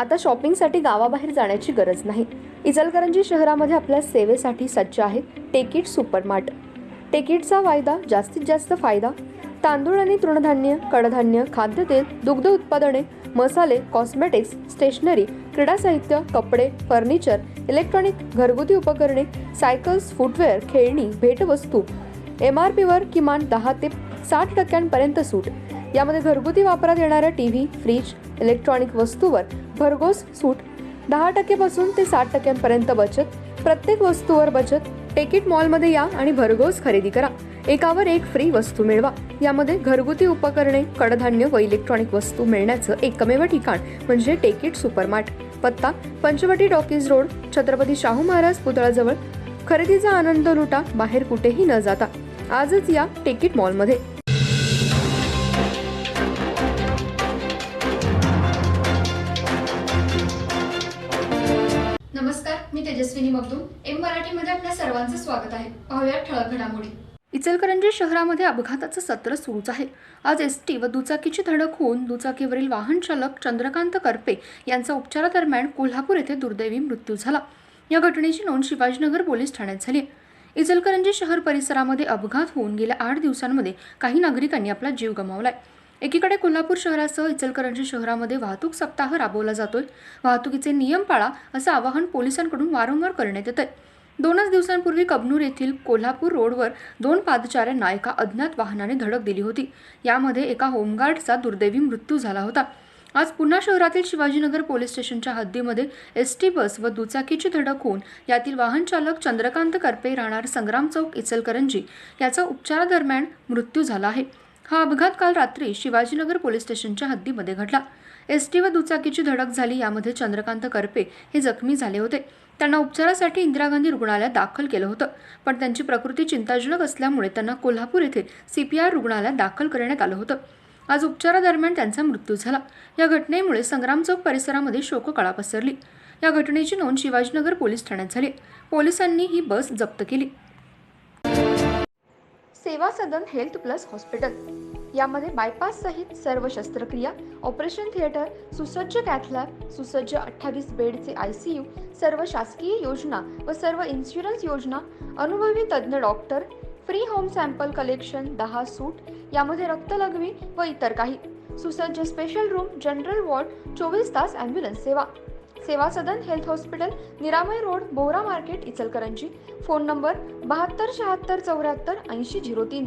आता शॉपिंगसाठी गावाबाहेर जाण्याची गरज नाही। इचलकरंजी शहरामध्ये आपल्या सेवेसाठी सज्ज आहे टेकिट सुपरमार्ट। टेकिटचा वायदा जास्तीत जास्त फायदा। तांदूळ आणि तृणधान्य, कडधान्य, खाद्यतेल, दुग्ध उत्पादने, मसाले, कॉस्मेटिक्स, स्टेशनरी, क्रीडा साहित्य, कपडे, फर्निचर, इलेक्ट्रॉनिक, घरगुती उपकरणे, सायकल्स, फुटवेअर, खेळणी, भेटवस्तू, MRP वर किमान 10 ते 60% सूट। यामध्ये घरगुती वापरात येणाऱ्या टीव्ही, फ्रीज, इलेक्ट्रॉनिक वस्तूवर भरघोस सूट। 10% पासून ते 60% बचत। प्रत्येक वस्तूवर बचत। टेकिट मॉलमध्ये या आणि भरघोस खरेदी करा। एकावर एक फ्री वस्तू मिळवा। यामध्ये घरगुती उपकरणे, कडधान्य व इलेक्ट्रॉनिक वस्तू मिळण्याचं एकमेव ठिकाण म्हणजे टेकिट सुपरमार्ट। पत्ता पंचवटी टॉकीज रोड, छत्रपती शाहू महाराज पुतळ्याजवळ। खरेदीचा आनंद लुटा बाहेर कुठेही न जाता। आजच या टेकिट मॉलमध्ये। नमस्कार, मी तेजस्विनी मगदूम। एम मराठीमध्ये आपल्या सर्वांचं स्वागत आहे। पाहूया ठळक घडामोडी। इचलकरंजी शहरामध्ये अपघाताचं सत्र सुरूच आहे। आज एसटी व दुचाकीची धडक होऊन दुचाकीवरील वाहन चालक चंद्रकांत करपे यांचा उपचारादरम्यान कोल्हापूर येथे दुर्दैवी मृत्यू झाला। या घटनेची नोंद शिवाजीनगर पोलीस ठाण्यात झाली। इचलकरंजी शहर परिसरामध्ये अपघात होऊन गेल्या 8 दिवसांमध्ये काही नागरिकांनी आपला जीव गमावलाय। एकीकडे कोल्हापूर शहरासह इचलकरंजी शहरामध्ये वाहतूक सप्ताह राबवला जातोय। वाहतुकीचे नियम पाळा असं आवाहन पोलिसांकडून वारंवार करण्यात येतंय। 2 दिवसांपूर्वी कबनूर येथील कोल्हापूर रोडवर 2 पादचाऱ्यांना एका अज्ञात वाहनाने धडक दिली होती। यामध्ये एका होमगार्डचा दुर्दैवी मृत्यू झाला होता। आज पुन्हा शहरातील शिवाजीनगर पोलीस स्टेशनच्या हद्दीमध्ये एसटी बस व दुचाकीची धडक होऊन यातील वाहन चालक चंद्रकांत करपे राहणार संग्राम चौक इचलकरंजी याचा उपचारादरम्यान मृत्यू झाला आहे। हा अपघात काल रात्री शिवाजीनगर पोलीस स्टेशनच्या हद्दीमध्ये घडला। एसटी व दुचाकीची धडक झाली। यामध्ये चंद्रकांत करपे हे जखमी झाले होते। त्यांना उपचारासाठी इंदिरा गांधी रुग्णालयात दाखल केलं होतं, पण त्यांची प्रकृती चिंताजनक असल्यामुळे त्यांना कोल्हापूर येथे CPR रुग्णालयात दाखल करण्यात आलं होतं। आज उपचारादरम्यान त्यांचा मृत्यू झाला। या घटनेमुळे संग्राम चौक परिसरामध्ये शोककळा पसरली। या घटनेची नोंद शिवाजीनगर पोलीस ठाण्यात झाली। पोलिसांनी ही बस जप्त केली। सेवा सदन हेल्थ प्लस हॉस्पिटल यामध्ये बायपास सहित सर्व शस्त्रक्रिया, ऑपरेशन थिएटर, सुसज्ज कॅथ लॅब, सुसज्ज 28 बेडचे ICU, सर्व शासकीय योजना व सर्व इन्शुरन्स योजना, अनुभवी तज्ञ doctor, free home sample collection, 10 सूट, यामध्ये रक्तलघवी व इतर काही, सुसज्ज स्पेशल रूम, जनरल वॉर्ड, 24 तास ॲम्ब्युलन्स सेवा। सेवा सदन हेल्थ हॉस्पिटल, निरामय road, Bohra market, Ichalkaranji. Phone number 72 76 74 80 03।